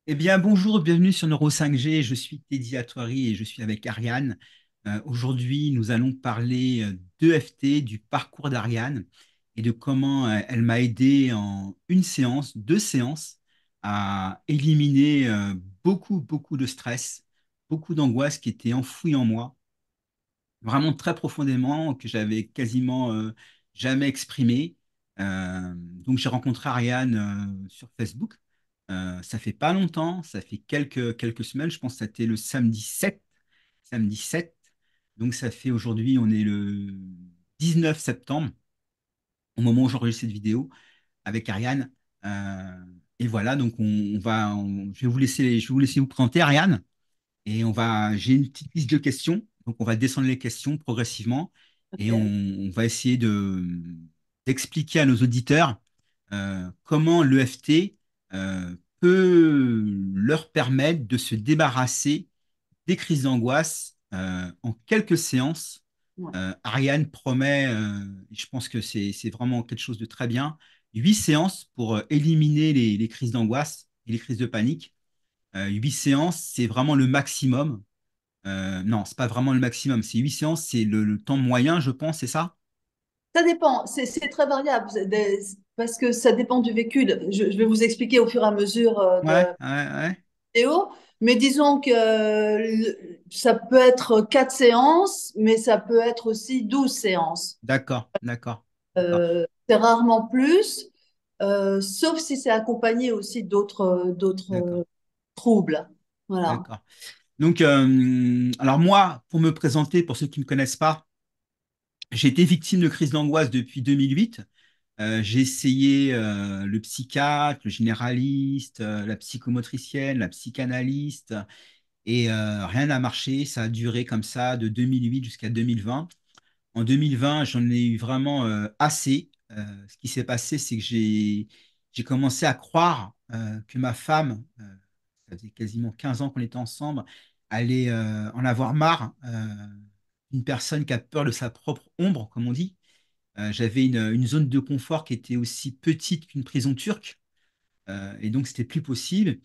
Eh bien, bonjour, bienvenue sur Neuro 5G. Je suis Teddy Atoiri et je suis avec Ariane. Aujourd'hui, nous allons parler d'EFT, du parcours d'Ariane et de comment elle m'a aidé en une séance, deux séances, à éliminer beaucoup de stress, beaucoup d'angoisse qui était enfouie en moi, vraiment très profondément, que j'avais quasiment jamais exprimé. Donc j'ai rencontré Ariane sur Facebook. Ça fait pas longtemps, ça fait quelques semaines, je pense que c'était le samedi 7. Samedi 7. Donc ça fait aujourd'hui, on est le 19 septembre, au moment où j'enregistre cette vidéo avec Ariane. Et voilà, donc je vais vous laisser vous présenter Ariane. J'ai une petite liste de questions, donc on va descendre les questions progressivement et Ok. on va essayer d'expliquer à nos auditeurs comment l'EFT peut leur permettre de se débarrasser des crises d'angoisse en quelques séances. Ouais. Ariane promet, je pense que c'est vraiment quelque chose de très bien, 8 séances pour éliminer les crises d'angoisse et les crises de panique. 8 séances, c'est vraiment le maximum. Non, c'est pas vraiment le maximum. C'est 8 séances, c'est le temps moyen, je pense, c'est ça? Ça dépend, c'est très variable parce que ça dépend du véhicule. Je vais vous expliquer au fur et à mesure de Ouais, la ouais, ouais. vidéo, mais disons que ça peut être 4 séances, mais ça peut être aussi 12 séances. D'accord, d'accord, d'accord, C'est rarement plus, sauf si c'est accompagné aussi d'autres d'accord, troubles. Voilà. d'accord. Donc, alors moi, pour me présenter, pour ceux qui ne me connaissent pas, j'ai été victime de crise d'angoisse depuis 2008. J'ai essayé le psychiatre, le généraliste, la psychomotricienne, la psychanalyste, et rien n'a marché. Ça a duré comme ça de 2008 jusqu'à 2020. En 2020, j'en ai eu vraiment assez. Ce qui s'est passé, c'est que j'ai commencé à croire que ma femme, ça faisait quasiment 15 ans qu'on était ensemble, allait en avoir marre. Une personne qui a peur de sa propre ombre, comme on dit. J'avais une zone de confort qui était aussi petite qu'une prison turque, et donc c'était plus possible.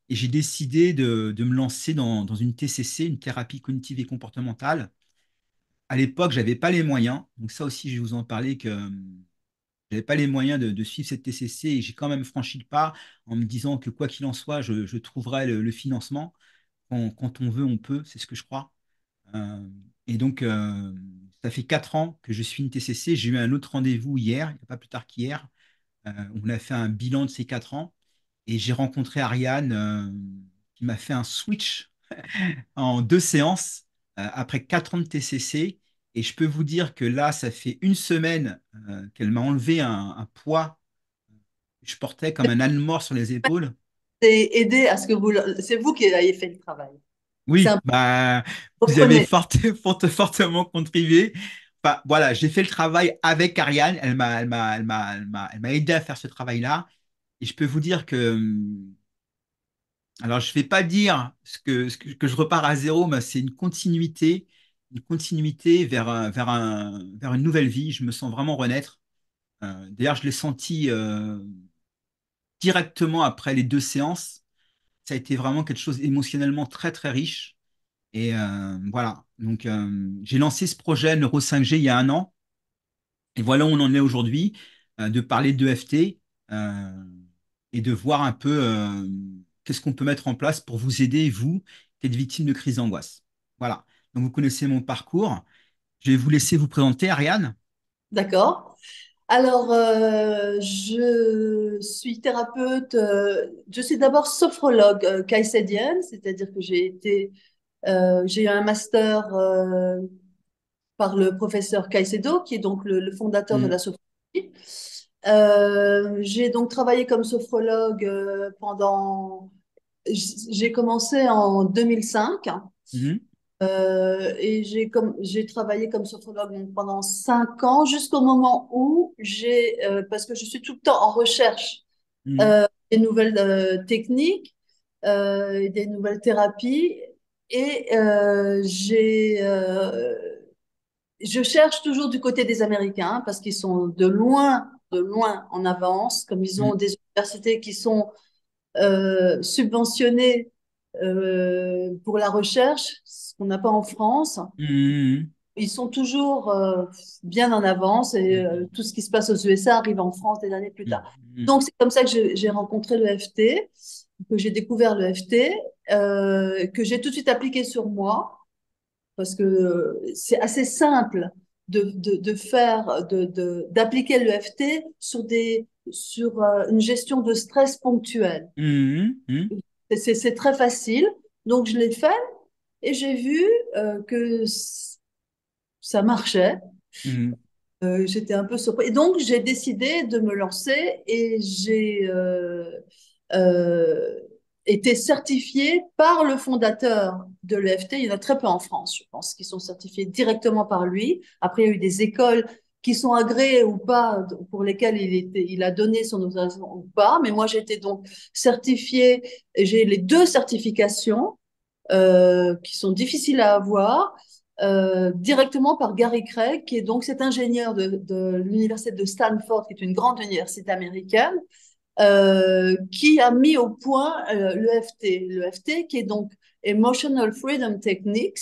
Et j'ai décidé de me lancer dans une TCC, une thérapie cognitive et comportementale. À l'époque, j'avais pas les moyens. Donc ça aussi, je vais vous en parler que j'avais pas les moyens de suivre cette TCC et j'ai quand même franchi le pas en me disant que quoi qu'il en soit, je trouverai le financement. Quand on veut, on peut, c'est ce que je crois. Euh, et donc, ça fait 4 ans que je suis une TCC. J'ai eu un autre rendez-vous hier, il n'y a pas plus tard qu'hier. On a fait un bilan de ces 4 ans et j'ai rencontré Ariane qui m'a fait un switch en deux séances après 4 ans de TCC. Et je peux vous dire que là, ça fait une semaine qu'elle m'a enlevé un poids que je portais comme un âne mort sur les épaules. C'est aider à ce que c'est vous qui avez fait le travail. C'est Oui, un bah, vous avez reprenez. fortement contribué. Enfin, voilà, j'ai fait le travail avec Ariane. Elle m'a aidé à faire ce travail-là. Et je peux vous dire que, alors je ne vais pas dire que je repars à zéro, mais c'est une continuité vers une nouvelle vie. Je me sens vraiment renaître. D'ailleurs, je l'ai senti directement après les deux séances. Ça a été vraiment quelque chose émotionnellement très, très riche. Et voilà. Donc, j'ai lancé ce projet Neuro 5G il y a un an. Et voilà où on en est aujourd'hui, de parler d'EFT et de voir un peu qu'est-ce qu'on peut mettre en place pour vous aider, vous, qui êtes victime de crise d'angoisse. Voilà. Donc, vous connaissez mon parcours. Je vais vous laisser vous présenter, Ariane. D'accord. Alors, je suis thérapeute. Je suis d'abord sophrologue caïcédienne, c'est-à-dire que j'ai eu un master par le professeur Caicedo, qui est donc le fondateur de Mm. la sophrologie. J'ai donc travaillé comme sophrologue pendant. J'ai commencé en 2005. Mhm. Et j'ai travaillé comme sophrologue donc, pendant 5 ans jusqu'au moment où parce que je suis tout le temps en recherche Mm. des nouvelles techniques, des nouvelles thérapies, et je cherche toujours du côté des Américains parce qu'ils sont de loin en avance, comme ils ont Mm. des universités qui sont subventionnés pour la recherche, ce qu'on n'a pas en France. Mhm. Ils sont toujours bien en avance et Mhm. tout ce qui se passe aux USA arrive en France des années plus tard. Mhm. Donc, c'est comme ça que j'ai rencontré le FT, que j'ai découvert le FT, que j'ai tout de suite appliqué sur moi, parce que c'est assez simple de faire, d'appliquer le FT sur une gestion de stress ponctuelle. Mhm. Mhm. C'est très facile. Donc, je l'ai fait et j'ai vu que ça marchait. Mhm. J'étais un peu surprise. Et donc, j'ai décidé de me lancer et j'ai euh, été certifiée par le fondateur de l'EFT. Il y en a très peu en France, je pense, qui sont certifiés directement par lui. Après, il y a eu des écoles qui sont agréées ou pas, pour lesquelles il a donné son autorisation ou pas. Mais moi, j'ai été donc certifiée et j'ai les deux certifications qui sont difficiles à avoir, directement par Gary Craig, qui est donc cet ingénieur de l'université de Stanford, qui est une grande université américaine, qui a mis au point l'EFT. L'EFT qui est donc Emotional Freedom Techniques,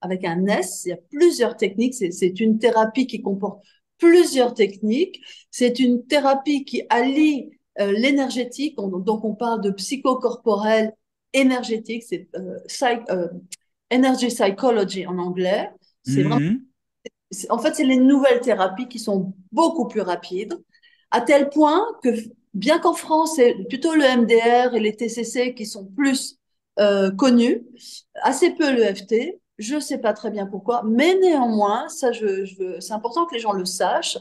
avec un S, il y a plusieurs techniques, c'est une thérapie qui comporte plusieurs techniques, c'est une thérapie qui allie l'énergétique, donc on parle de psychocorporel énergétique, c'est energy psychology en anglais. C'est vraiment, Mhm. en fait, c'est les nouvelles thérapies qui sont beaucoup plus rapides, à tel point que, bien qu'en France, c'est plutôt le MDR et les TCC qui sont plus connus, assez peu le FT. Je ne sais pas très bien pourquoi, mais néanmoins, ça, c'est important que les gens le sachent.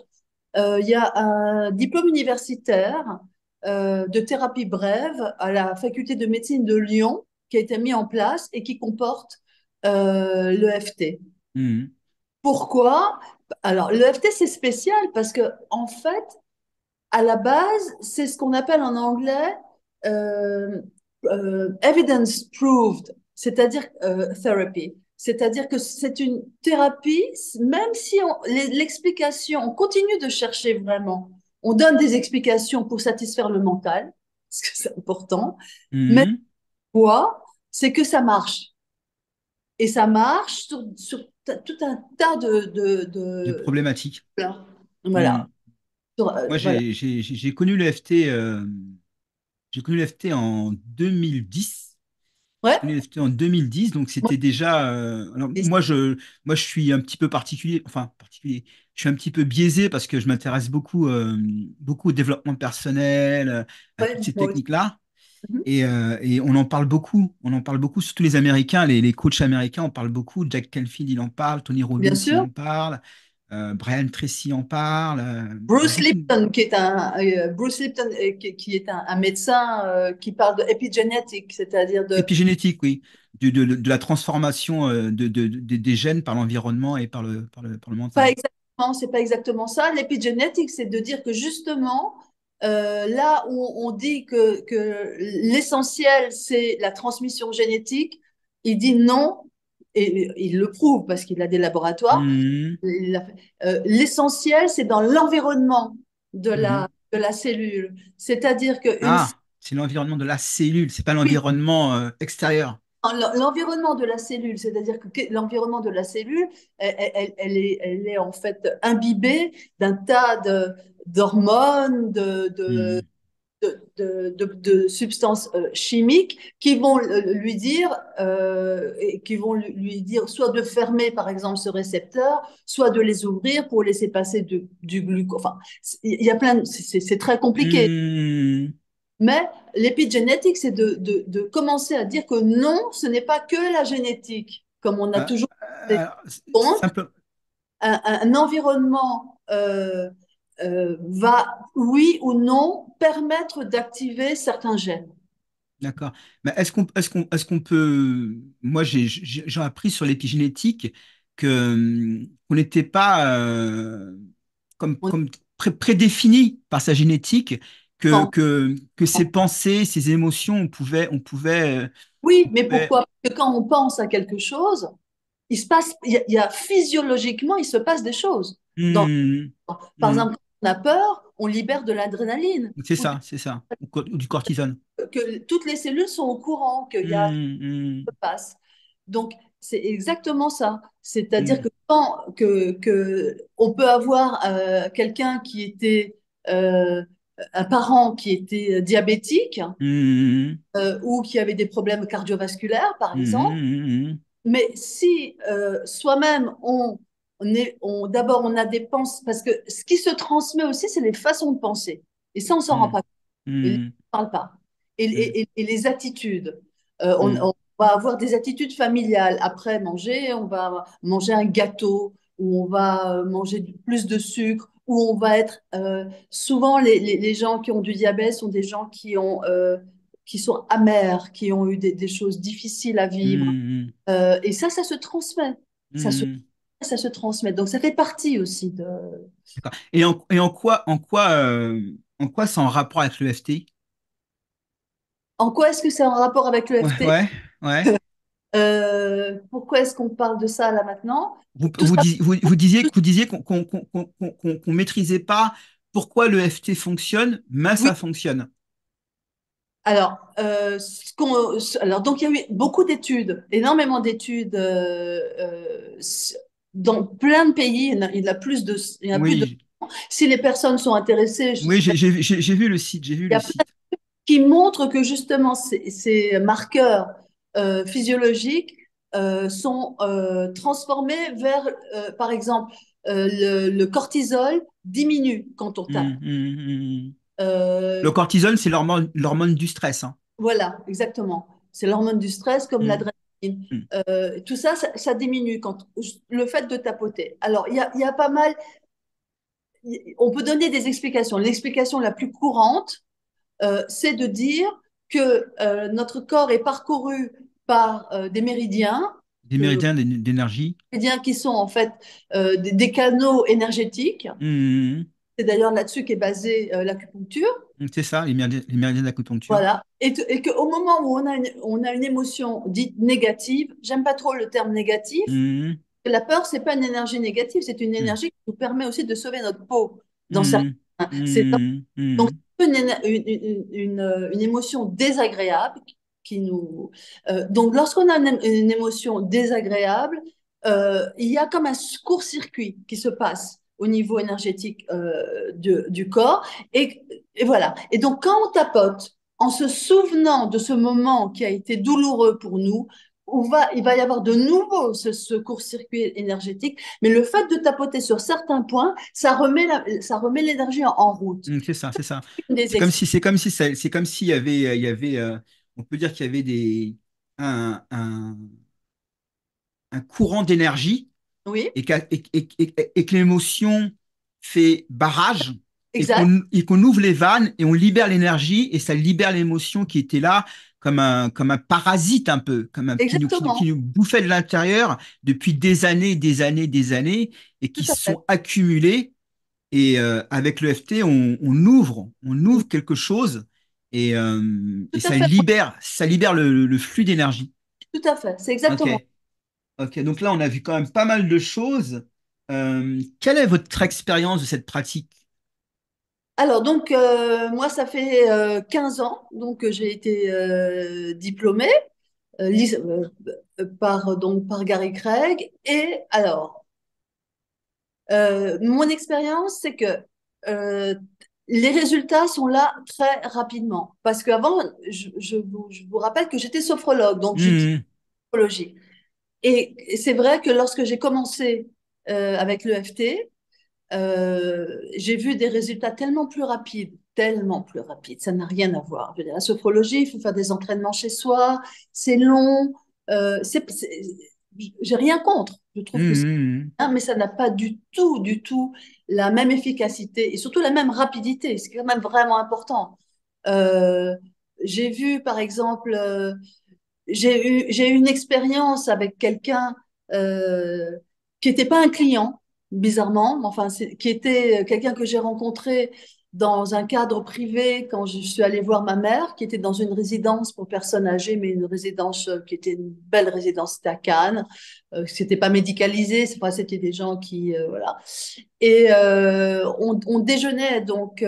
Il y a un diplôme universitaire de thérapie brève à la faculté de médecine de Lyon qui a été mis en place et qui comporte le FT. Mhm. Pourquoi? Alors, le FT, c'est spécial parce que, en fait, à la base, c'est ce qu'on appelle en anglais euh, evidence proved, c'est-à-dire therapy. C'est-à-dire que c'est une thérapie, même si l'explication, on continue de chercher vraiment. On donne des explications pour satisfaire le mental, parce que c'est important. Mais Mhm. quoi? C'est que ça marche. Et ça marche sur tout un tas De problématiques. voilà. Mhm. Voilà. Moi, Voilà. j'ai connu le FT, j'ai connu le FT en 2010. J'ai Ouais. connu le FT en 2010, donc Moi, c'était déjà. Alors moi, je suis un petit peu particulier, enfin particulier. Je suis un petit peu biaisé parce que je m'intéresse beaucoup, beaucoup au développement personnel, à ouais, toutes ces moi aussi. techniques-là. Mhm. Et on en parle beaucoup. On en parle beaucoup, surtout les Américains, les coachs américains en parlent beaucoup. Jack Canfield, il en parle. Tony Robbins, Bien il sûr. en parle. Brian Tracy en parle. Il y a Bruce beaucoup de... Lipton, Bruce Lipton, qui est un médecin qui parle de épigénétique, c'est-à-dire de Épigénétique, oui. De la transformation des gènes par l'environnement et par le pas mental. exactement, c'est pas exactement ça. L'épigénétique, c'est de dire que justement, là où on dit que l'essentiel, c'est la transmission génétique, il dit non, et il le prouve parce qu'il a des laboratoires. Mhm. L'essentiel, c'est dans l'environnement Mhm. de la cellule. C'est-à-dire qu'une Ah, c'est l'environnement de la cellule, c'est pas oui, l'environnement extérieur. l'environnement de la cellule, c'est-à-dire que l'environnement de la cellule, elle est en fait imbibée d'un tas d'hormones, Mhm. de substances chimiques qui vont lui dire, et qui vont lui dire soit de fermer par exemple ce récepteur, soit de les ouvrir pour laisser passer du glucose. Enfin, il y a plein, c'est très compliqué. Mhm. Mais l'épigénétique, c'est de commencer à dire que non, ce n'est pas que la génétique, comme on a Ah, toujours fait alors, compte. simple. Un environnement va, oui ou non, permettre d'activer certains gènes. D'accord. Mais est-ce qu'on peut. Moi, j'ai appris sur l'épigénétique qu'on n'était pas On comme prédéfini par sa génétique, pense. que ses pensées, ses émotions, Oui, on mais pouvait. pourquoi? Parce que quand on pense à quelque chose, il y a physiologiquement, il se passe des choses. Dans, Hmm, par hmm. exemple, quand on a peur, on libère de l'adrénaline. C'est ça, c'est ça. Ou du cortisone. que toutes les cellules sont au courant qu'il y a un Hmm, passe. Donc, c'est exactement ça. C'est-à-dire hmm, que quand on peut avoir quelqu'un qui était un parent qui était diabétique hmm, ou qui avait des problèmes cardiovasculaires, par hmm, exemple, hmm, mais si soi-même d'abord on a des pensées, parce que ce qui se transmet aussi, c'est les façons de penser. Et ça, on s'en rend hmm, pas compte. Et on hmm, ne parle pas. Et, hmm, et les attitudes. hmm, On va avoir des attitudes familiales. Après manger, on va manger un gâteau, ou on va manger plus de sucre, ou on va être... souvent, les gens qui ont du diabète sont des gens qui sont amers, qui ont eu des choses difficiles à vivre. hmm, Et ça se transmet. Ça se, hmm. ça se transmet. Donc, ça fait partie aussi de... D'accord. Et en quoi c'est en rapport avec l'EFT? En quoi est-ce que c'est en rapport avec le Ouais, FT? ouais, ouais. Pourquoi est-ce qu'on parle de ça là maintenant? Vous, Tout ça, vous disiez qu'on maîtrisait pas pourquoi l'EFT fonctionne, mais oui. ça fonctionne. Alors, alors, donc il y a eu beaucoup d'études, énormément d'études dans plein de pays. Il y en a plus de, il y en a plus de. Oui, Si les personnes sont intéressées, oui, j'ai vu le site, j'ai vu il y le a plein site. qui montrent que justement ces marqueurs physiologiques sont transformés vers, par exemple, le cortisol diminue quand on Hmm, tape. hmm, hmm. Le Euh, cortisol, c'est l'hormone du stress, hein. voilà, exactement. C'est l'hormone du stress comme Hmm, l'adrénaline. hmm. Tout ça, ça diminue quand le fait de tapoter. Alors, il y a pas mal. On peut donner des explications. L'explication la plus courante, c'est de dire que notre corps est parcouru par des méridiens, Des méridiens d'énergie. méridiens qui sont en fait des canaux énergétiques. Hmm, C'est d'ailleurs là-dessus qu'est basée l'acupuncture. c'est ça, les méridiens d'acupuncture. Voilà. Et qu'au moment où on a une émotion dite négative, j'aime pas trop le terme négatif, Hmm, la peur, c'est pas une énergie négative, c'est une hmm, énergie qui nous permet aussi de sauver notre peau dans certains. hmm, C'est hmm, donc hmm, une émotion désagréable qui nous. Donc lorsqu'on a une émotion désagréable, il y a comme un court-circuit qui se passe au niveau énergétique du corps. Et, et voilà. Et donc quand on tapote, en se souvenant de ce moment qui a été douloureux pour nous, il va y avoir de nouveau ce court-circuit énergétique, mais le fait de tapoter sur certains points, ça remet l'énergie en route. hmm, c'est ça, c'est ça. Des C'est comme s'il y avait, on peut dire qu'il y avait un, un, un courant d'énergie Oui, et que l'émotion fait barrage exact, et qu'on ouvre les vannes et on libère l'énergie et ça libère l'émotion qui était là comme un parasite un peu, qui exactement, nous bouffait de l'intérieur depuis des années, des années, des années et tout qui à se fait, sont accumulées. Et avec le FT, on ouvre quelque chose et tout à fait, ça libère le flux d'énergie. tout à fait, c'est Ok. exactement. Ok, donc là, on a vu quand même pas mal de choses. Quelle est votre expérience de cette pratique? Alors, donc, moi, ça fait 15 ans donc, que j'ai été diplômée par Gary Craig. Et alors, mon expérience, c'est que euh, les résultats sont là très rapidement. Parce qu'avant, je vous rappelle que j'étais sophrologue, donc j'étudie Hmm, la sophrologie. Et c'est vrai que lorsque j'ai commencé avec l'EFT, j'ai vu des résultats tellement plus rapides, tellement plus rapides. Ça n'a rien à voir. Je veux dire, la sophrologie, il faut faire des entraînements chez soi, c'est long. J'ai rien contre. Je trouve que c'est hmm, bien, mais ça n'a pas du tout la même efficacité et surtout la même rapidité. C'est quand même vraiment important. Euh, j'ai vu, par exemple, j'ai eu une expérience avec quelqu'un euh, qui n'était pas un client, bizarrement, mais enfin, qui était quelqu'un que j'ai rencontré dans un cadre privé quand je suis allée voir ma mère, qui était dans une résidence pour personnes âgées, mais une résidence qui était une belle résidence, c'était à Cannes. C'était pas médicalisé, c'était des gens qui, voilà. Et on déjeunait donc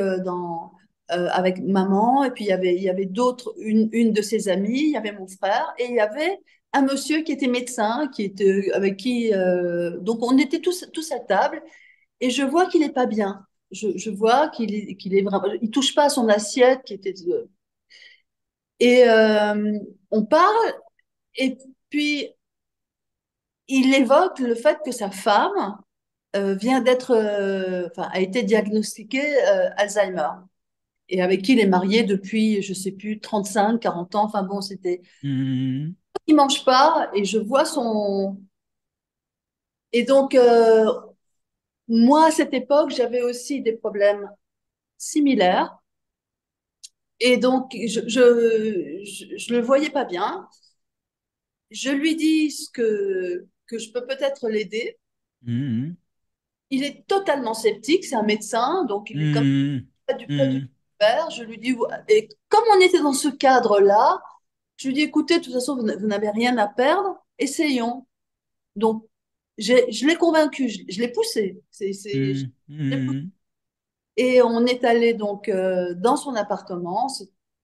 avec maman, et puis il y avait d'autres, une de ses amies, il y avait mon frère, et il y avait un monsieur qui était médecin, qui était avec qui, donc on était tous à table, et je vois qu'il est pas bien. Je vois qu'il est vraiment, il touche pas à son assiette, qui était, et on parle, et puis il évoque le fait que sa femme vient d'être, enfin, a été diagnostiquée Alzheimer et avec qui il est marié depuis, je sais plus, 35, 40 ans. Enfin bon, c'était. Mhm. Il mange pas et je vois son. Et donc, moi, à cette époque, j'avais aussi des problèmes similaires. Et donc, je le voyais pas bien. Je lui dis que je peux peut-être l'aider. Mhm. Il est totalement sceptique, c'est un médecin, donc il est comme Mhm. pas du Mhm. faire. Je lui dis, et comme on était dans ce cadre-là, je lui dis, écoutez, de toute façon, vous n'avez rien à perdre, essayons. Donc, je l'ai convaincu, je l'ai poussé. Mhm. Je l'ai poussé. Mhm. Et on est allé donc dans son appartement.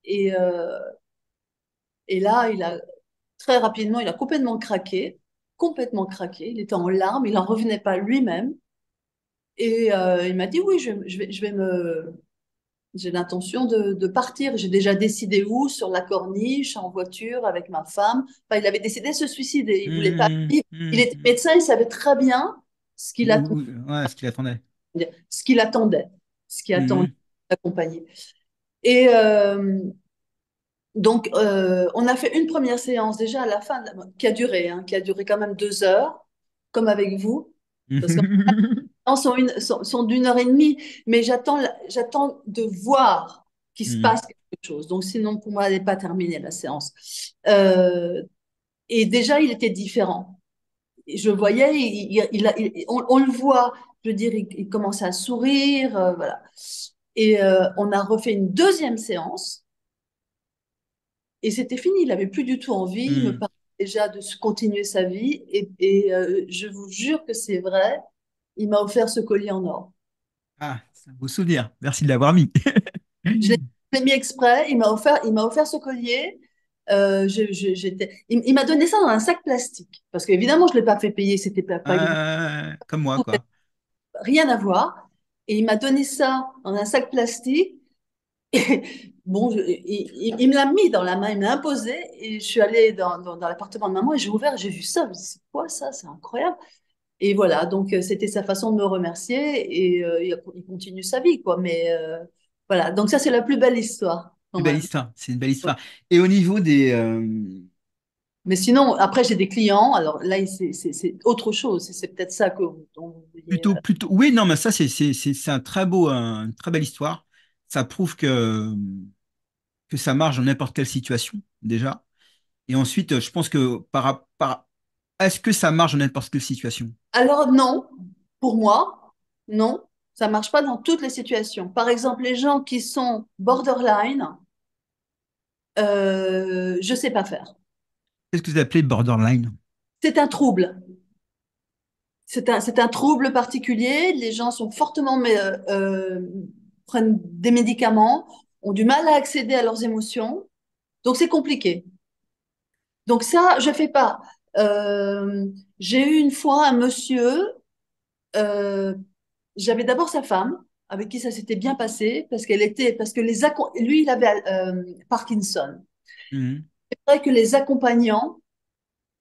Et, et là, très rapidement, il a complètement craqué. Complètement craqué. Il était en larmes, il n'en revenait pas lui-même. Et il m'a dit, oui, j'ai l'intention de partir. J'ai déjà décidé où, sur la corniche, en voiture, avec ma femme. Enfin, il avait décidé de se suicider. Il voulait pas Mhm. vivre. Il était Mhm. médecin, il savait très bien ce qu'il attendait, Ouais, ce qu'il attendait. ce qu'il attendait, ce qui attendait Mhm. d'accompagner. Et donc, on a fait une première séance déjà à la fin, qui a duré, hein, qui a duré quand même 2 heures, comme avec vous. Parce que sont d'une heure et demie, mais j'attends de voir qu'il se Mhm. passe quelque chose. Donc, sinon, pour moi, elle n'est pas terminée, la séance. Euh, et déjà, il était différent. Je voyais, on le voit, je veux dire, il commence à sourire, voilà. Et on a refait une deuxième séance, et c'était fini. Il n'avait plus du tout envie, il me Mhm. parlait déjà de continuer sa vie, et je vous jure que c'est vrai, il m'a offert ce collier en or. Ah, c'est un beau souvenir. Merci de l'avoir mis. Je l'ai mis exprès, il m'a offert ce collier. Il m'a donné ça dans un sac plastique. Parce qu'évidemment, je ne l'ai pas fait payer, c'était pas Comme moi, quoi. rien à voir. Et il m'a donné ça dans un sac plastique. Et bon, il me l'a mis dans la main, il me l'a imposé. Et je suis allée dans l'appartement de maman et j'ai ouvert, j'ai vu ça. Je me dit, c'est quoi ça? C'est incroyable. Et voilà, donc c'était sa façon de me remercier et il continue sa vie, quoi. Mais voilà, donc ça, c'est la plus belle histoire, quand Une belle même. histoire. C'est une belle Ouais. histoire. Et au niveau des, Mais sinon, après, j'ai des clients. Alors là, c'est autre chose. C'est peut-être ça que dont vous vouliez. plutôt. Oui, non, mais ça, c'est un très beau, une très belle histoire. Ça prouve que ça marche dans n'importe quelle situation, déjà. Et ensuite, je pense que est-ce que ça marche dans n'importe quelle situation? Alors non, pour moi, non, ça marche pas dans toutes les situations. Par exemple, les gens qui sont borderline, je sais pas faire. Qu'est-ce que vous appelez borderline? C'est un trouble. C'est un trouble particulier. Les gens sont fortement, prennent des médicaments, ont du mal à accéder à leurs émotions. Donc c'est compliqué. Donc ça, je fais pas. Euh, j'ai eu une fois un monsieur. euh, J'avais d'abord sa femme, avec qui ça s'était bien passé, parce que lui, il avait Parkinson. Mhm. C'est vrai que les accompagnants,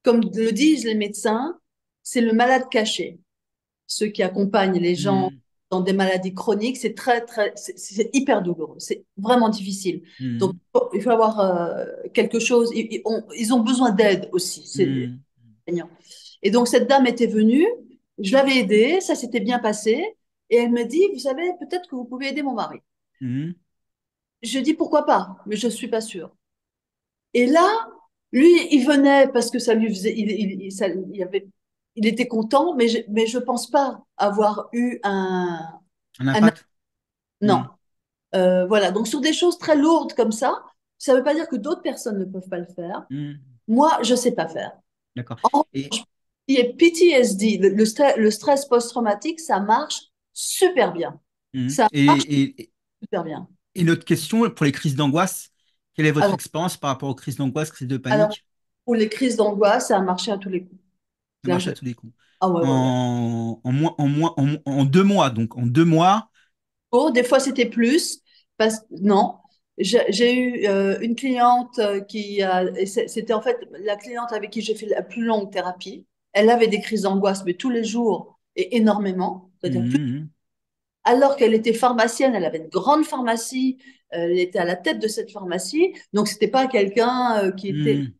comme le disent les médecins, c'est le malade caché. Ceux qui accompagnent les gens Mhm. dans des maladies chroniques, c'est hyper douloureux, c'est vraiment difficile. Donc, Mhm. il faut avoir quelque chose. Ils ont besoin d'aide aussi, c'est Mhm. accompagnants. Et donc, cette dame était venue, je l'avais aidée, ça s'était bien passé, et elle me dit, vous savez, peut-être que vous pouvez aider mon mari. Mhm. Je dis, pourquoi pas, mais je ne suis pas sûre. Et là, lui, il venait parce que ça lui faisait, il était content, mais je pense pas avoir eu Un un impact? non. Mhm. Voilà. Donc sur des choses très lourdes comme ça veut pas dire que d'autres personnes ne peuvent pas le faire. Mhm. Moi, je sais pas faire. D'accord. En Et, revanche, il y a PTSD, le stress post-traumatique, ça marche super bien. mhm. Ça marche super bien. Et une autre question pour les crises d'angoisse. Quelle est votre Alors, expérience par rapport aux crises d'angoisse, crises de alors, panique? pour les crises d'angoisse, ça a marché à tous les coups. Ça Là, marche à tous les coups. ah ouais, ouais, ouais. En 2 mois, donc en 2 mois. Oh, des fois, c'était plus. Non, j'ai eu une cliente qui a, et c'était en fait la cliente avec qui j'ai fait la plus longue thérapie. Elle avait des crises d'angoisse, mais tous les jours et énormément. C'est-à-dire Mhm, alors qu'elle était pharmacienne, elle avait une grande pharmacie, elle était à la tête de cette pharmacie, donc c'était pas quelqu'un qui était, mhm,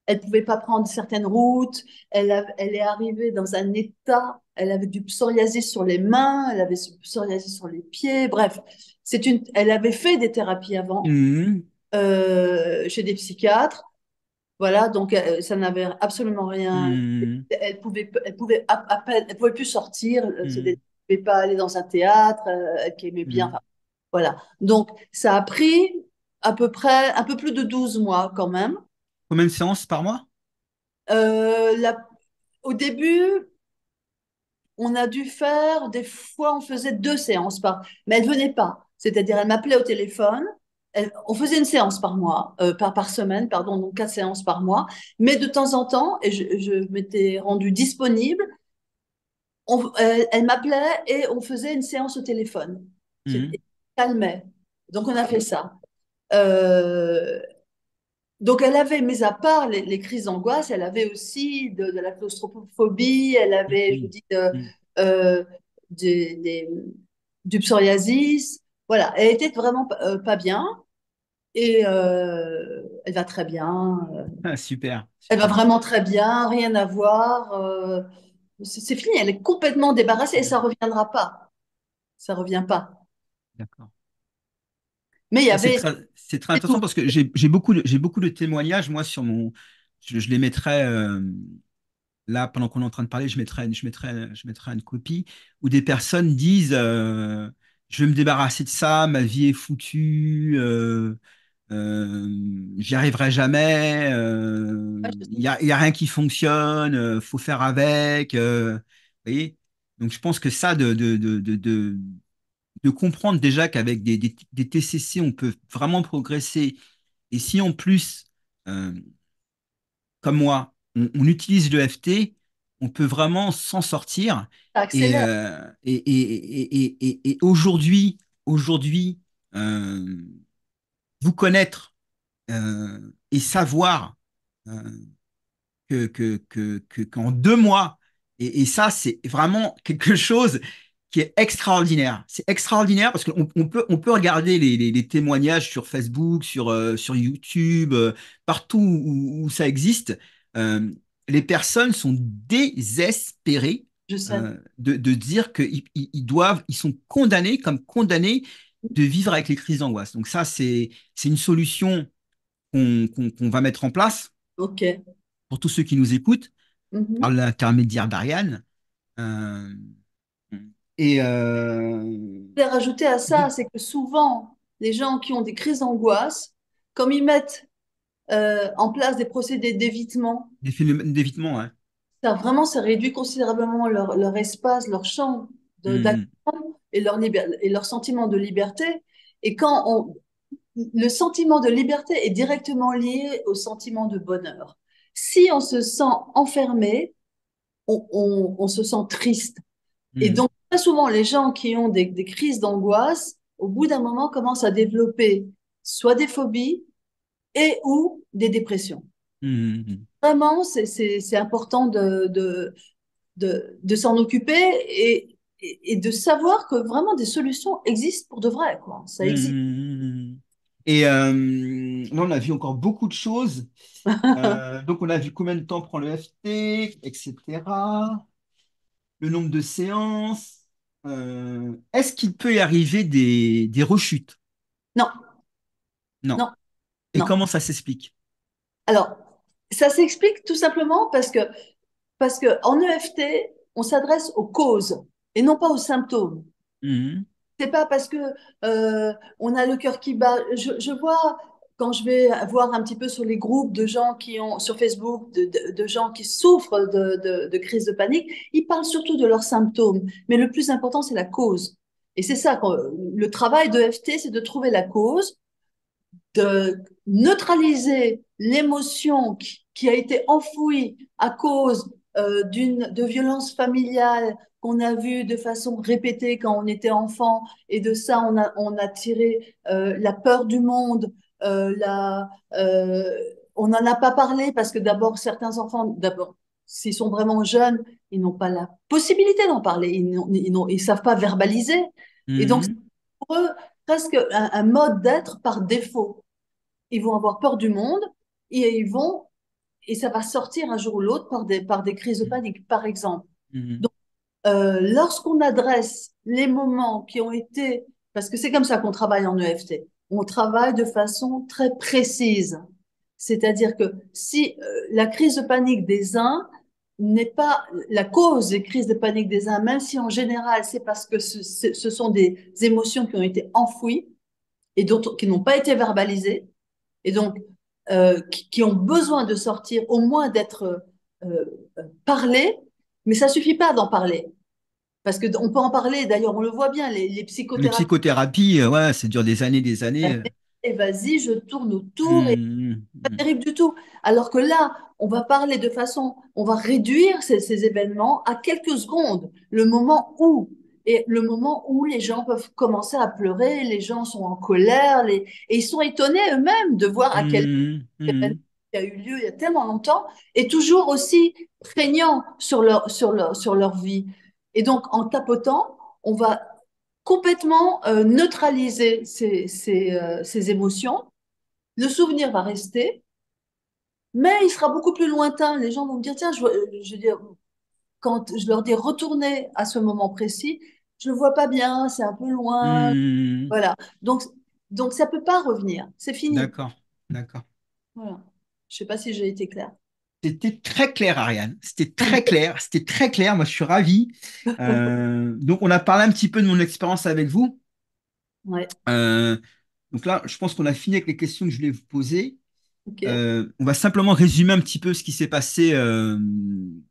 elle pouvait pas prendre certaines routes, elle est arrivée dans un état, elle avait du psoriasis sur les mains, elle avait du psoriasis sur les pieds, bref, elle avait fait des thérapies avant mhm, chez des psychiatres, voilà, donc ça n'avait absolument rien. mhm, Elle pouvait plus sortir, mhm, elle pouvait pas aller dans un théâtre, elle qui aimait bien. mhm. Enfin, voilà. Donc ça a pris à peu près un peu plus de 12 mois quand même. Combien de séances par mois? Euh, la- Au début, on a dû faire, des fois on faisait 2 séances mais elle venait pas. C'est-à-dire elle m'appelait au téléphone. On faisait une séance par mois, par semaine, pardon, donc 4 séances par mois. Mais de temps en temps, et je m'étais rendue disponible, elle m'appelait et on faisait une séance au téléphone. Mhm, C'était calmait. Donc on a fait ça. Euh, donc elle avait, mis à part les crises d'angoisse, elle avait aussi de la claustrophobie, elle avait, je vous mhm, dis, mhm. euh, des- des- du psoriasis. Voilà, elle était vraiment pas bien et elle va très bien. Ah, super, Elle va super. vraiment très bien, rien à voir. C'est fini, elle est complètement débarrassée et ça reviendra pas. Ça revient pas. D'accord. Mais il y Ah, avait c'est très c'est tout. intéressant parce que j'ai beaucoup de témoignages, moi, sur mon. Je les mettrai là, pendant qu'on est en train de parler, je mettrai une copie où des personnes disent je vais me débarrasser de ça, ma vie est foutue, j'y arriverai jamais, Ouais, je sais. y a rien qui fonctionne, faut faire avec. Vous voyez? Donc, je pense que ça, de comprendre déjà qu'avec des TCC, on peut vraiment progresser. Et si en plus, euh, comme moi, on utilise le FT, on peut vraiment s'en sortir. Ça Et, accélère. et aujourd'hui, euh, vous connaître et savoir euh, qu'en 2 mois, et ça, c'est vraiment quelque chose qui est extraordinaire. C'est extraordinaire parce on peut regarder les témoignages sur Facebook, sur YouTube, partout où ça existe. Euh, les personnes sont désespérées Je sais. de dire ils sont condamnés, comme condamnés de vivre avec les crises d'angoisse. Donc ça, c'est une solution qu'on va mettre en place Ok. pour tous ceux qui nous écoutent, par Mhm. l'intermédiaire d'Ariane. Euh, et Je voulais rajouter à ça, c'est que souvent, les gens qui ont des crises d'angoisse, comme ils mettent en place des procédés d'évitement, des phénomènes d'évitement, ouais. ça réduit considérablement leur espace, leur champ Mhm, d'action et leur sentiment de liberté. Et le sentiment de liberté est directement lié au sentiment de bonheur. Si on se sent enfermé, on se sent triste. Et mhm, donc, très souvent, les gens qui ont des crises d'angoisse, au bout d'un moment, commencent à développer soit des phobies et ou des dépressions. mhm, mhm. Vraiment, c'est important de s'en occuper et de savoir que vraiment des solutions existent pour de vrai, quoi. Ça existe. Mhm. Et là, on a vu encore beaucoup de choses. Donc, on a vu combien de temps prend le FT, etc. Le nombre de séances. Est-ce qu'il peut y arriver des rechutes? Non, Non. non, Et non. comment ça s'explique? Alors, ça s'explique tout simplement parce que en EFT, on s'adresse aux causes et non pas aux symptômes. Mhm, C'est pas parce que on a le cœur qui bat. Je vois quand je vais voir un petit peu sur les groupes de gens qui ont sur Facebook, de gens qui souffrent de crises de panique, ils parlent surtout de leurs symptômes. Mais le plus important, c'est la cause. Et c'est ça, le travail de FT, c'est de trouver la cause, de neutraliser l'émotion qui a été enfouie à cause de violence familiale qu'on a vue de façon répétée quand on était enfant, et de ça on a tiré la peur du monde, on n'en a pas parlé parce que d'abord certains enfants, d'abord s'ils sont vraiment jeunes, ils n'ont pas la possibilité d'en parler, ils savent pas verbaliser, et donc c'est Mhm. pour eux presque un mode d'être par défaut. Ils vont avoir peur du monde et et ça va sortir un jour ou l'autre par des crises de panique, par exemple. Mhm. Donc, lorsqu'on adresse les moments qui ont été, parce que c'est comme ça qu'on travaille en EFT, on travaille de façon très précise. C'est-à-dire que si la crise de panique des uns n'est pas la cause des crises de panique des uns, même si en général c'est parce que ce sont des émotions qui ont été enfouies et qui n'ont pas été verbalisées, et donc qui ont besoin de sortir, au moins d'être parlés, mais ça suffit pas d'en parler. Parce qu'on peut en parler, d'ailleurs, on le voit bien, les Les psychothérapeutes, psychothérapies, ouais, ça dure des années. et vas-y, je tourne autour, et Mhm. pas Mhm. terrible du tout. Alors que là, on va parler de façon, on va réduire ces événements à quelques secondes, et le moment où les gens peuvent commencer à pleurer, les gens sont en colère, et ils sont étonnés eux-mêmes de voir à quel Mhm. événement Mhm. qui a eu lieu il y a tellement longtemps est toujours aussi prégnant sur leur vie. Et donc, en tapotant, on va complètement neutraliser ces émotions. Le souvenir va rester, mais il sera beaucoup plus lointain. Les gens vont me dire, tiens, je veux dire, quand je leur dis retourner à ce moment précis, je ne le vois pas bien, c'est un peu loin. Mhm. Voilà. Donc, donc ça ne peut pas revenir. C'est fini. D'accord, d'accord. Voilà. Je ne sais pas si j'ai été claire. C'était très clair, Ariane. C'était très clair. C'était très clair. Moi, je suis ravi. Donc, on a parlé un petit peu de mon expérience avec vous. Ouais. Euh, donc là, je pense qu'on a fini avec les questions que je voulais vous poser. OK. On va simplement résumer un petit peu ce qui s'est passé,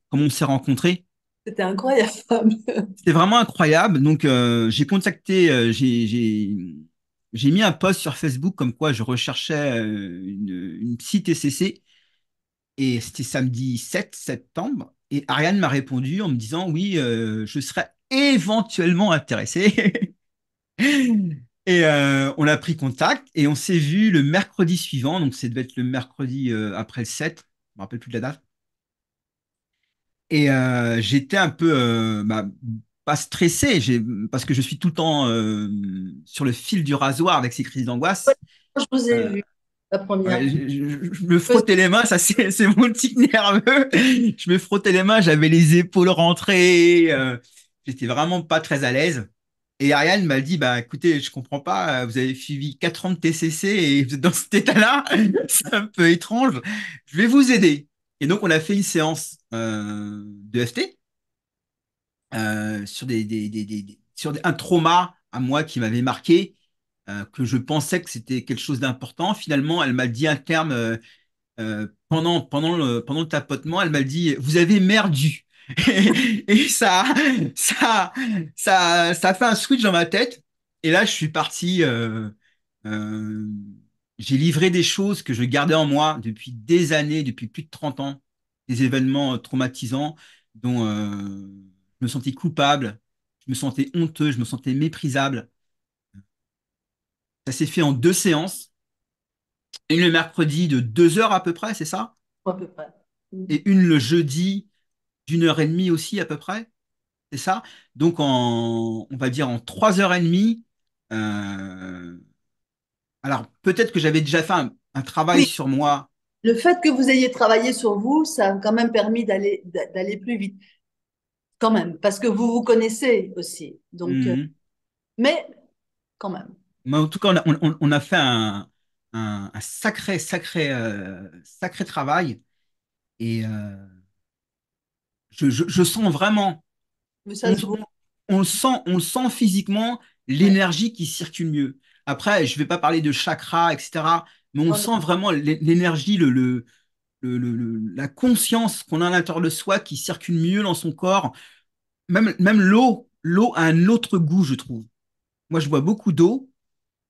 comment on s'est rencontrés. C'était incroyable. C'était vraiment incroyable. Donc, j'ai contacté, j'ai mis un post sur Facebook comme quoi je recherchais une psy TCC. Et c'était samedi 7 septembre. Et Ariane m'a répondu en me disant, oui, je serais éventuellement intéressé. Et on a pris contact et on s'est vu le mercredi suivant. Donc, ça devait être le mercredi après le 7. Je me rappelle plus de la date. Et j'étais un peu, pas stressé, parce que je suis tout le temps sur le fil du rasoir avec ces crises d'angoisse. Je vous ai Euh, vu la première Ouais, fois. je me frottais les mains, ça c'est mon tic nerveux. Je me frottais les mains, j'avais les épaules rentrées, j'étais vraiment pas très à l'aise. Et Ariane m'a dit, bah écoutez, je comprends pas, vous avez suivi 4 ans de TCC et vous êtes dans cet état-là, c'est un peu étrange. Je vais vous aider. Et donc on a fait une séance de FT sur un trauma à moi qui m'avait marqué, que je pensais que c'était quelque chose d'important. Finalement, elle m'a dit un terme pendant le tapotement, elle m'a dit, vous avez merdu. Et ça a fait un switch dans ma tête. Et là, je suis parti. Euh, j'ai livré des choses que je gardais en moi depuis des années, depuis plus de 30 ans, des événements traumatisants dont je me sentais coupable, je me sentais honteux, je me sentais méprisable. Ça s'est fait en 2 séances. Une le mercredi de 2 heures à peu près, c'est ça? à peu près. Et une le jeudi d'1 heure et demie aussi à peu près, c'est ça? Donc on va dire en 3 heures et demie. euh, alors peut-être que j'avais déjà fait un travail Oui, sur moi. le fait que vous ayez travaillé sur vous, ça a quand même permis d'aller plus vite, quand même, parce que vous vous connaissez aussi. Donc, Mhm. mais quand même. Mais en tout cas, on a fait un sacré travail et je sens vraiment, Mais ça on, se voit. on le sent physiquement, Ouais. l'énergie qui circule mieux. Après, je vais pas parler de chakra, etc., mais on Non, non, sent vraiment l'énergie, la conscience qu'on a à l'intérieur de soi qui circule mieux dans son corps. Même l'eau a un autre goût, je trouve. moi, je bois beaucoup d'eau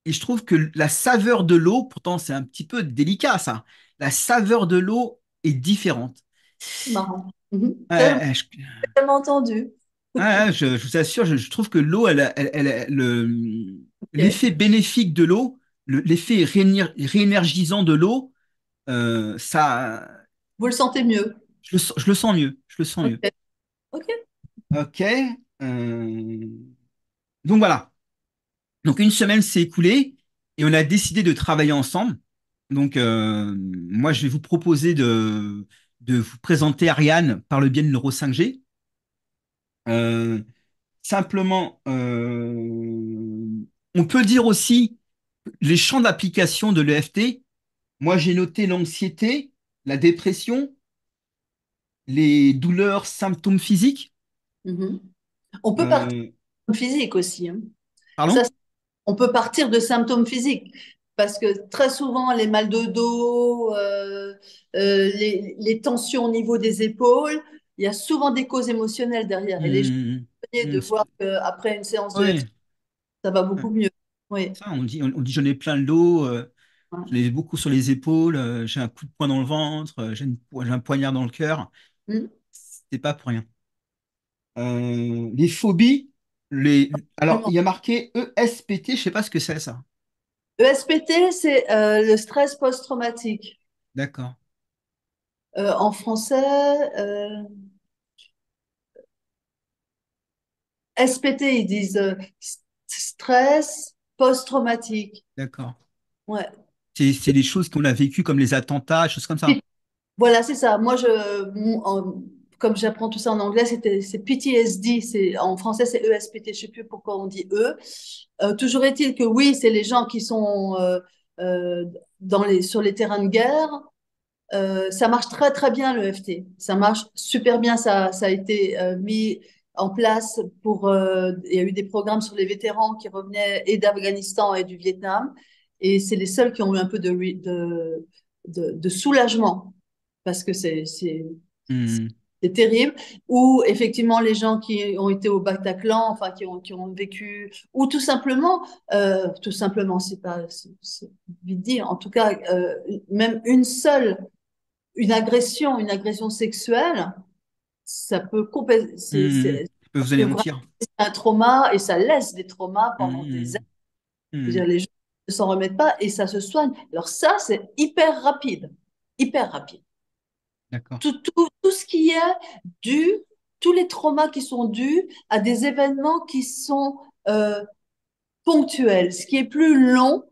et je trouve que la saveur de l'eau, pourtant, c'est un petit peu délicat, ça. La saveur de l'eau est différente. C'est marrant. Mhm. Ouais, ouais, Tellement entendu. ouais, je vous assure, je trouve que l'eau, Ok. l'effet bénéfique de l'eau, l'effet réénergisant de l'eau, ça, Vous le sentez mieux. je le sens mieux. Je le sens Ok. mieux. Ok. Ok. euh, donc voilà. Donc une semaine s'est écoulée et on a décidé de travailler ensemble. Donc moi, je vais vous proposer de vous présenter Ariane par le biais de Neuro 5G. Euh, simplement, on peut dire aussi les champs d'application de l'EFT. Moi, j'ai noté l'anxiété, la dépression, les douleurs, symptômes physiques. Mhm. On peut partir Euh, de physique aussi, hein. Ça, pardon? on peut partir de symptômes physiques parce que très souvent, les mal de dos, les tensions au niveau des épaules, il y a souvent des causes émotionnelles derrière. Et les gens Hum, sont de hum, voir qu'après une séance de FT, oui, ça va beaucoup mieux. Oui. ça, on dit j'en ai plein le dos, Ouais. je l'ai beaucoup sur les épaules, j'ai un coup de poing dans le ventre, j'ai un poignard dans le cœur. Mm. C'est pas pour rien. Les phobies, alors il Absolument. y a marqué ESPT, je sais pas ce que c'est ça. ESPT, c'est le stress post-traumatique. D'accord, En français, SPT, ils disent stress post-traumatique. d'accord. Ouais. C'est des choses qu'on a vécues comme les attentats, choses comme ça. Voilà, c'est ça. Moi, comme j'apprends tout ça en anglais, c'est PTSD. En français, c'est ESPT. Je ne sais plus pourquoi on dit E. Toujours est-il que oui, c'est les gens qui sont euh, sur les terrains de guerre. Ça marche très, très bien, le FT. Ça marche super bien. Ça a été mis en place il y a eu des programmes sur les vétérans qui revenaient et d'Afghanistan et du Vietnam. Et c'est les seuls qui ont eu un peu de soulagement parce que Hmm, c'est terrible. Ou effectivement, les gens qui ont été au Bataclan, enfin, qui ont vécu, ou tout simplement, c'est vite dit. En tout cas, même une agression sexuelle, ça peut ça peut ça vous peut vraiment anéantir. laisser un trauma et ça laisse des traumas pendant des Hmm, années. hmm, C'est-à-dire, les gens ne s'en remettent pas et ça se soigne. Alors ça, c'est hyper rapide, hyper rapide. d'accord. Tout ce qui est dû, tous les traumas qui sont dus à des événements qui sont euh, ponctuels. Ce qui est plus long,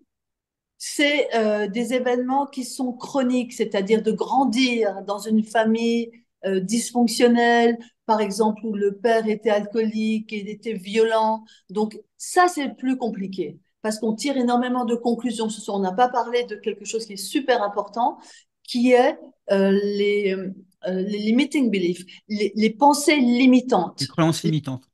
c'est des événements qui sont chroniques, c'est-à-dire de grandir dans une famille dysfonctionnelle, par exemple où le père était alcoolique et il était violent. Donc ça, c'est plus compliqué parce qu'on tire énormément de conclusions. Ce soir, on n'a pas parlé de quelque chose qui est super important, qui est les limiting beliefs, les pensées Les limitantes. croyances limitantes.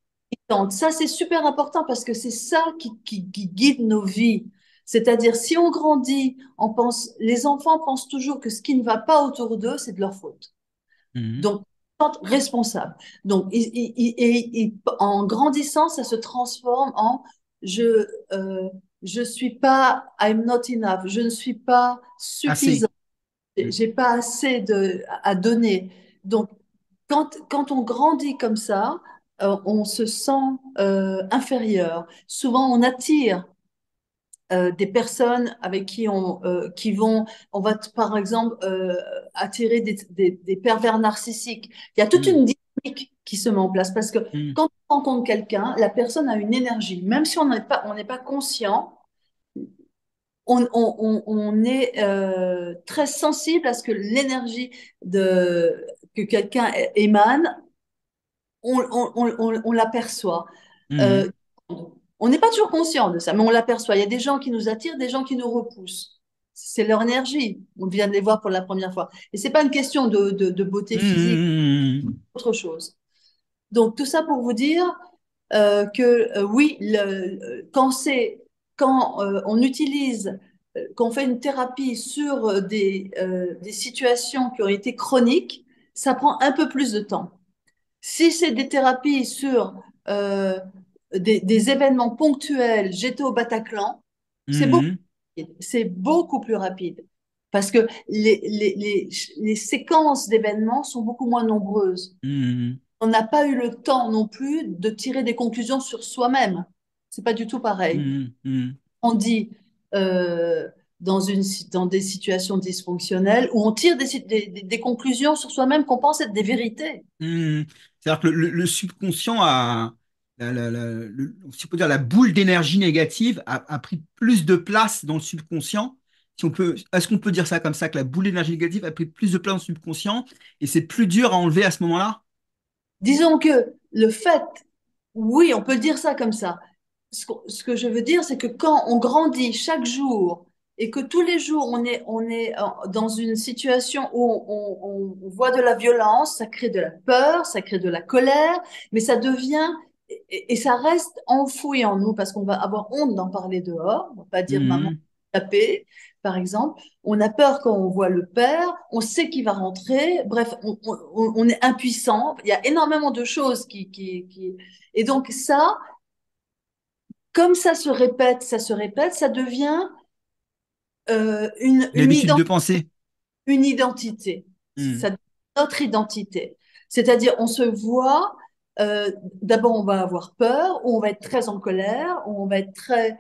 Ça, c'est super important parce que c'est ça qui guide nos vies. C'est-à-dire, si on grandit, les enfants pensent toujours que ce qui ne va pas autour d'eux, c'est de leur faute. Hmm, Donc, ils se sentent responsables. Donc, en grandissant, ça se transforme en je, je suis pas, I'm not enough, je ne suis pas suffisant, assez. Hmm, j'ai pas assez à donner. Donc, quand on grandit comme ça, on se sent inférieur. Souvent, on attire des personnes avec on va par exemple attirer des pervers narcissiques. Il y a toute hmm, une dynamique qui se met en place parce que hmm, quand on rencontre quelqu'un, la personne a une énergie, même si on n'est pas conscient. On est très sensible à ce que l'énergie que quelqu'un émane, on l'aperçoit. hmm, Euh, on n'est pas toujours conscient de ça, mais on l'aperçoit. Il y a des gens qui nous attirent, des gens qui nous repoussent. C'est leur énergie. On vient de les voir pour la première fois. Et c'est pas une question de beauté physique, hmm, autre chose. Donc tout ça pour vous dire que oui, quand on utilise, qu'on fait une thérapie sur des situations qui ont été chroniques, ça prend un peu plus de temps. Si c'est des thérapies sur des événements ponctuels, j'étais au Bataclan, c'est beaucoup, Mhm. c'est beaucoup plus rapide. Parce que les séquences d'événements sont beaucoup moins nombreuses. Mhm. On n'a pas eu le temps non plus de tirer des conclusions sur soi-même. C'est pas du tout pareil. Mhm. Mhm. On dit euh, dans des situations dysfonctionnelles où on tire des conclusions sur soi-même qu'on pense être des vérités. Mhm. C'est-à-dire que le subconscient si on peut dire, la boule d'énergie négative a pris plus de place dans le subconscient. Si on peut, est-ce qu'on peut dire ça comme ça, que la boule d'énergie négative a pris plus de place dans le subconscient et c'est plus dur à enlever à ce moment-là? Disons que le fait, oui, on peut dire ça comme ça. Ce que je veux dire, c'est que quand on grandit chaque jour et que tous les jours on est dans une situation où on voit de la violence, ça crée de la peur, ça crée de la colère, mais ça devient et ça reste enfoui en nous parce qu'on va avoir honte d'en parler dehors. On va pas dire maman Mhm. tapé, par exemple. On a peur quand on voit le père, on sait qu'il va rentrer. Bref, on est impuissant. Il y a énormément de choses et donc ça comme ça se répète, ça devient Une habitude de pensée. une identité. Mhm. Ça devient notre identité. C'est-à-dire, on se voit, euh, d'abord, on va avoir peur, ou on va être très en colère, ou on va être très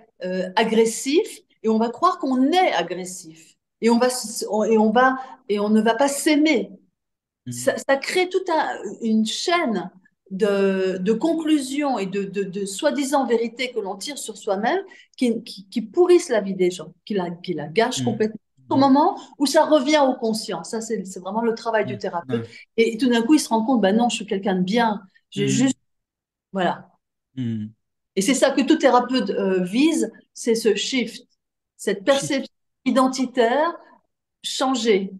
agressif, et on va croire qu'on est agressif. Et et on ne va pas s'aimer. Mhm. Ça crée toute une chaîne de conclusions et de soi-disant vérités que l'on tire sur soi-même qui pourrissent la vie des gens, qui la gâchent Mhm. complètement. Au Mhm. moment où ça revient au conscient, ça c'est vraiment le travail du Mhm. thérapeute. Ouais. Et tout d'un coup, il se rend compte, ben non, je suis quelqu'un de bien. J'ai Mhm. juste, voilà. Mhm. Et c'est ça que tout thérapeute vise, c'est ce shift, cette Shift. perception identitaire changer,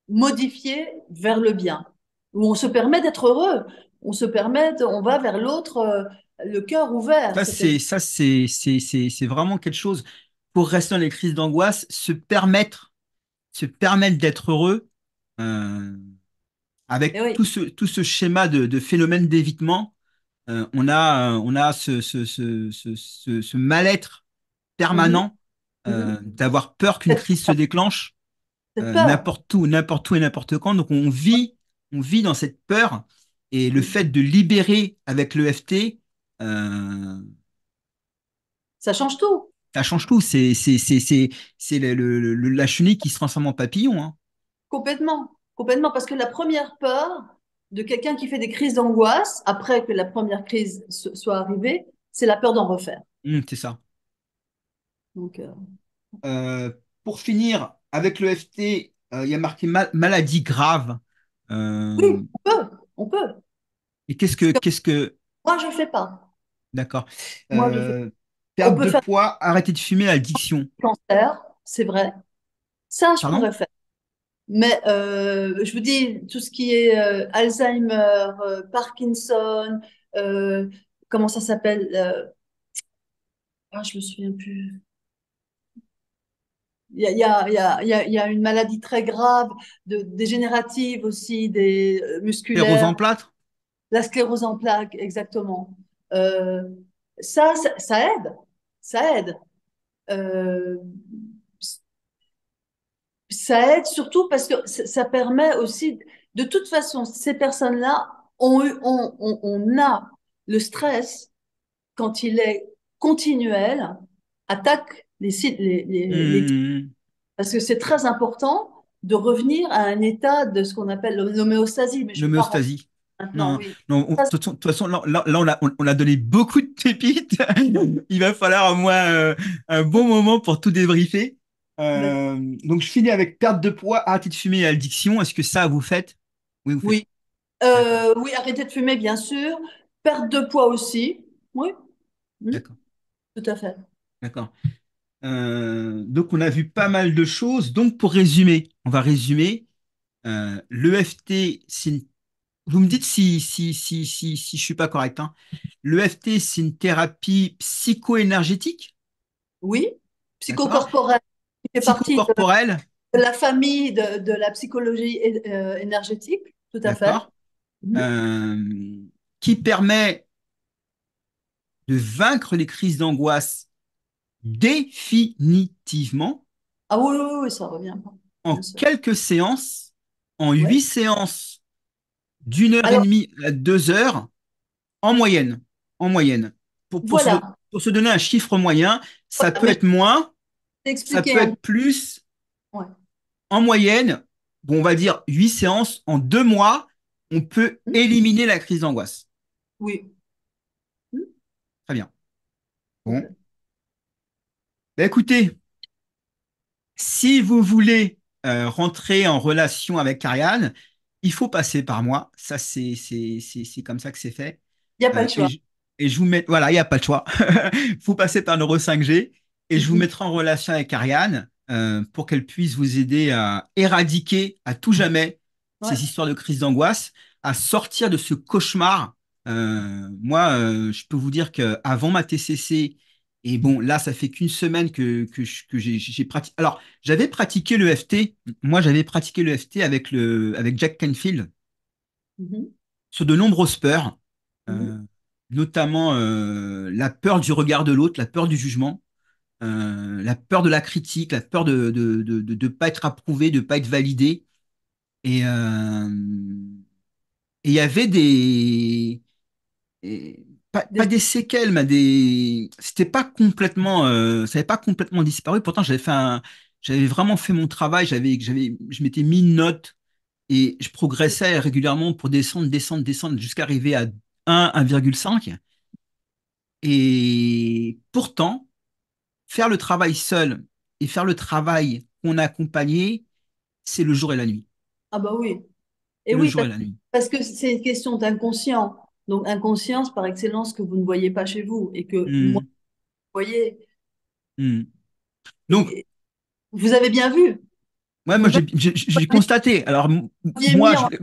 modifier vers le bien, où on se permet d'être heureux, on va vers l'autre, le cœur ouvert. C'est-à-dire, C'est vraiment quelque chose pour rester dans les crises d'angoisse, se permettre d'être heureux euh, eh avec oui. tout ce schéma de phénomène d'évitement. On a ce mal-être Mhm, permanent mhm. d'avoir peur qu'une Cette crise se déclenche cette peur, n'importe où et n'importe quand. Donc on vit dans cette peur et le fait de libérer avec l'EFT, euh, ça change tout, ça change tout. C'est la chenille qui se transforme en papillon, hein. complètement, complètement, parce que la première peur de quelqu'un qui fait des crises d'angoisse, après que la première crise soit arrivée, c'est la peur d'en refaire. C'est ça. Donc, Euh, pour finir, avec l'EFT, il y a marqué maladie grave. Euh, oui, on peut. et qu'est-ce que, Moi, je fais pas. d'accord. Moi, je fais. Euh, On perte peut de faire poids, arrêter de fumer, addiction. du cancer, c'est vrai. Ça, je Pardon? pourrais faire. Mais je vous dis, tout ce qui est Alzheimer, Parkinson, euh, comment ça s'appelle je me souviens plus. Il y a une maladie très grave, dégénérative aussi, Sclérose en musculaire, plâtre? la sclérose en plaques, exactement. Euh, ça aide, ça aide. Euh, Ça aide surtout parce que ça permet aussi, de toute façon, ces personnes-là on a le stress quand il est continuel, attaque Hmm, parce que c'est très important de revenir à un état de ce qu'on appelle l'homéostasie, mais je ne veux pas rentrer l'homéostasie. maintenant, Non, oui. non, Ça, de toute façon, là, on a donné beaucoup de pépites. Il va falloir au moins un bon moment pour tout débriefer. ben, Donc, je finis avec perte de poids, arrêter de fumer et addiction. Est-ce que ça, vous faites? Oui, vous faites. oui. D'accord, Oui, arrêter de fumer, bien sûr. Perte de poids aussi. Oui, d'accord, tout à fait. d'accord. Donc, on a vu pas mal de choses. Donc, pour résumer, on va résumer. L'EFT, vous me dites si je suis pas correct, hein. L'EFT, c'est une thérapie psycho-énergétique, Oui, d'accord? psychocorporel, qui fait partie Psychocorporelle, de la famille de la psychologie énergétique, tout à fait. d'accord? Mhm. Euh, qui permet de vaincre les crises d'angoisse définitivement Ah oui, oui, oui, ça revient pas, bien en sûr. quelques séances, en Ouais. 8 séances d'1 heure et Alors, demie à 2 heures en moyenne. En moyenne. voilà. Pour se donner un chiffre moyen, ça Voilà, peut mais je être moins, vais ça t'expliquer peut un. être plus. Ouais. En moyenne, bon, on va dire 8 séances en 2 mois, on peut Hmm. éliminer la crise d'angoisse. Oui. Hmm. Très bien. Bon. Ok. Ben, écoutez, si vous voulez rentrer en relation avec Ariane, il faut passer par moi. Ça, c'est comme ça que c'est fait. Il n'y a pas Euh, le et, choix. je, et je vous mets, voilà, il n'y a pas de choix. Vous passez par Neuro 5G et je vous Mhm. mettrai en relation avec Ariane pour qu'elle puisse vous aider à éradiquer à tout jamais Ouais. ces histoires de crise d'angoisse, à sortir de ce cauchemar. Moi, je peux vous dire qu'avant ma TCC, et bon, là, ça fait qu'une semaine que j'ai pratiqué. Alors, j'avais pratiqué le FT. Moi, j'avais pratiqué le FT avec Jack Canfield Mhm. sur de nombreuses peurs, Mhm. euh, notamment la peur du regard de l'autre, la peur du jugement, la peur de la critique, la peur de pas être approuvé, de pas être validé. Et il y avait pas Des- des séquelles, mais c'était pas complètement, ça n'avait pas complètement disparu. Pourtant, j'avais vraiment fait mon travail. Je m'étais mis une note et je progressais régulièrement pour descendre, descendre, descendre jusqu'à arriver à 1,5. Et pourtant, faire le travail seul et faire le travail qu'on a accompagné, c'est le jour et la nuit. Ah bah oui. Et C'est le oui, jour et la nuit. parce que c'est une question d'inconscient. Donc, inconscience par excellence que vous ne voyez pas chez vous et que moi, Hmm, vous voyez. hmm. Donc, Et vous avez bien vu. ouais, moi, Vous j'ai constaté. Alors, m'aviez moi, mis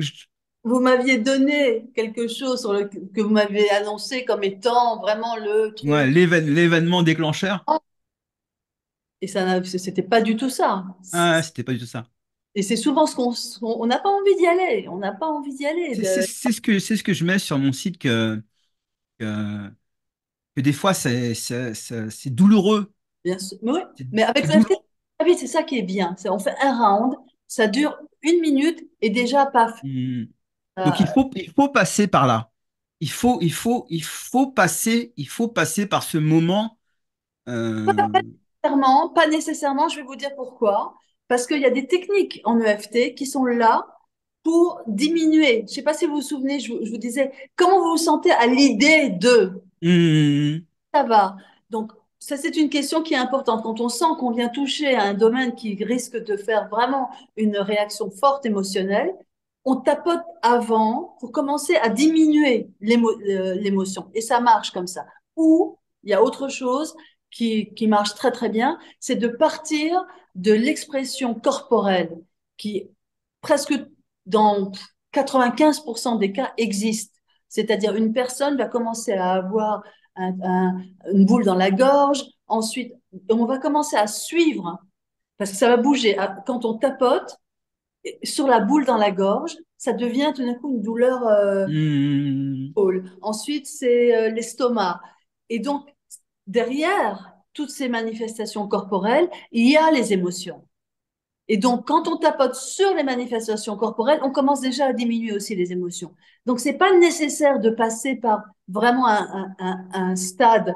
vous m'aviez donné quelque chose que vous m'avez annoncé comme étant vraiment le ouais, truc. l'événement déclencheur, Et c'était pas du tout ça. c'était pas du tout ça. Et c'est souvent on n'a pas envie d'y aller. On n'a pas envie d'y aller. C'est ce que je mets sur mon site que, que des fois, c'est douloureux. Bien sûr. Mais oui, C'est mais avec c'est le FT, douloureux. ah oui, c'est ça qui est bien. On fait un round, ça dure 1 minute et déjà, paf. Hmm. Donc, euh, il faut passer par là. Il faut passer par ce moment. euh, pas nécessairement, je vais vous dire pourquoi. Parce qu'il y a des techniques en EFT qui sont là pour diminuer. Je ne sais pas si vous vous souvenez, je vous disais, comment vous vous sentez à l'idée de hmm, ça va. Donc, ça, c'est une question qui est importante. Quand on sent qu'on vient toucher à un domaine qui risque de faire vraiment une réaction forte émotionnelle, on tapote avant pour commencer à diminuer l'émotion. Et ça marche comme ça. Ou, il y a autre chose qui marche très, très bien, c'est de partir de l'expression corporelle qui, presque dans 95% des cas, existe. C'est-à-dire, une personne va commencer à avoir un, un, une boule dans la gorge. Ensuite, on va commencer à suivre parce que ça va bouger. Quand on tapote sur la boule dans la gorge, ça devient tout d'un coup une douleur hmm. pôle. Ensuite, c'est l'estomac. Et donc, derrière toutes ces manifestations corporelles, il y a les émotions. Et donc, quand on tapote sur les manifestations corporelles, on commence déjà à diminuer aussi les émotions. Donc, c'est pas nécessaire de passer par vraiment un stade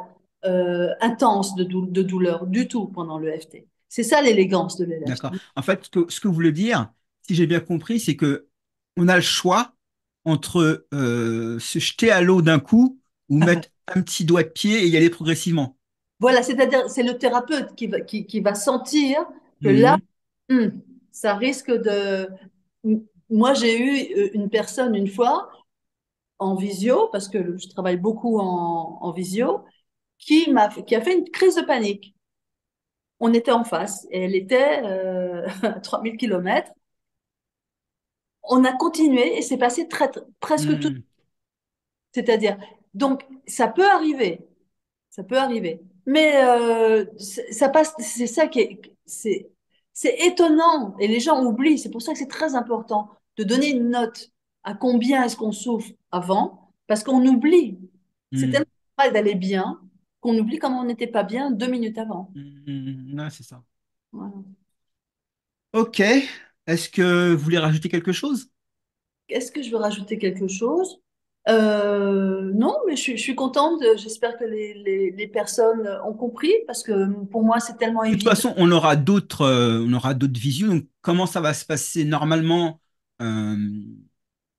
intense de douleur du tout pendant le FT. C'est ça l'élégance de D'accord. l'EFT. En fait, ce que vous voulez dire, si j'ai bien compris, c'est que on a le choix entre se jeter à l'eau d'un coup ou mettre un petit doigt de pied et y aller progressivement. Voilà, c'est-à-dire, c'est le thérapeute qui va sentir que là, Mhm. hum, ça risque de. Moi, j'ai eu une personne une fois en visio, parce que je travaille beaucoup en visio, qui a fait une crise de panique. On était en face et elle était à 3000 km. On a continué et c'est passé presque tout. Mhm. C'est-à-dire, donc, ça peut arriver. Mais ça passe, c'est ça c'est étonnant et les gens oublient. C'est pour ça que c'est très important de donner une note à combien est-ce qu'on souffre avant, parce qu'on oublie. C'est Mhm. mal d'aller bien qu'on oublie comment on n'était pas bien 2 minutes avant. Ouais, c'est ça. Voilà. Ok. Est-ce que vous voulez rajouter quelque chose? Est-ce que je veux rajouter quelque chose? Non, mais je suis contente. J'espère que les personnes ont compris parce que pour moi, c'est tellement De toute évident. façon, on aura d'autres visios. Donc, comment ça va se passer normalement euh,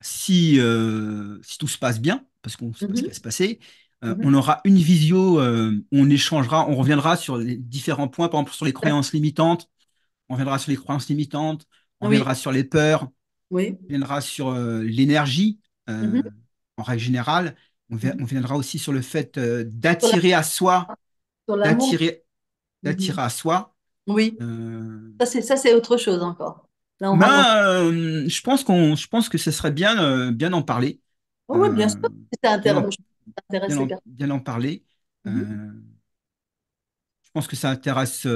si tout se passe bien, parce qu'on ne sait pas ce qui Mhm, va se passer, on mhm. aura une visio où on échangera, on reviendra sur les différents points, par exemple sur les croyances limitantes, on reviendra sur les croyances limitantes, on Oui, reviendra sur les peurs, oui. on reviendra sur l'énergie Mhm, en règle générale, mhm. on viendra aussi sur le fait Sur la- d'attirer à soi, sur l'amour. d'attirer, Mhm. d'attirer à soi. Oui, euh, ça c'est autre chose encore. Là, on rentre dans. je pense que ce serait bien, bien d'en parler. Oh, oui, bien sûr, Euh, si ça bien intéresse, en, moi, je suis intéressée par. bien en parler. Mhm. Euh, je pense que ça intéresse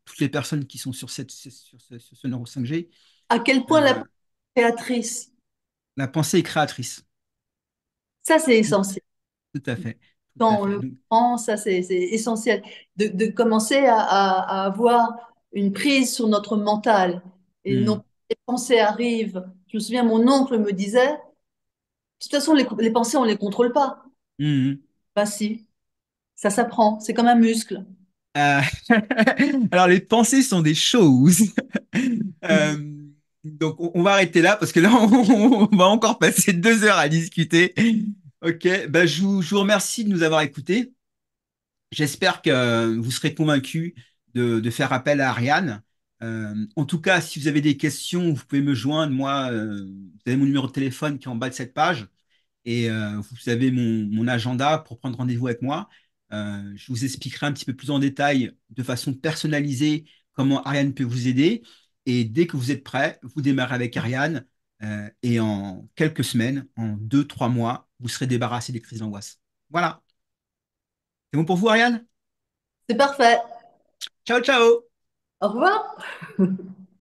toutes les personnes qui sont sur sur ce Neuro 5G. À quel point la Euh, pensée créatrice, la pensée est créatrice. ça c'est Tout, essentiel. tout à fait. Tout à Quand on fait. le Donc, prend, ça c'est essentiel. De commencer à avoir une prise sur notre mental. Et hmm, non, les pensées arrivent. Je me souviens, mon oncle me disait, de toute façon, les pensées, on ne les contrôle pas. hmm. Bah si, ça s'apprend, c'est comme un muscle. Euh, alors, les pensées sont des choses. Mhm. Euh, donc, on va arrêter là parce que là, on va encore passer 2 heures à discuter. Ok, ben, je vous remercie de nous avoir écoutés. J'espère que vous serez convaincus de faire appel à Ariane. En tout cas, si vous avez des questions, vous pouvez me joindre. Moi, vous avez mon numéro de téléphone qui est en bas de cette page et vous avez mon agenda pour prendre rendez-vous avec moi. Je vous expliquerai un petit peu plus en détail, de façon personnalisée, comment Ariane peut vous aider. Et dès que vous êtes prêt, vous démarrez avec Ariane et en quelques semaines, en 2, 3 mois, vous serez débarrassé des crises d'angoisse. Voilà. C'est bon pour vous, Ariane? C'est parfait. Ciao, ciao! Au revoir.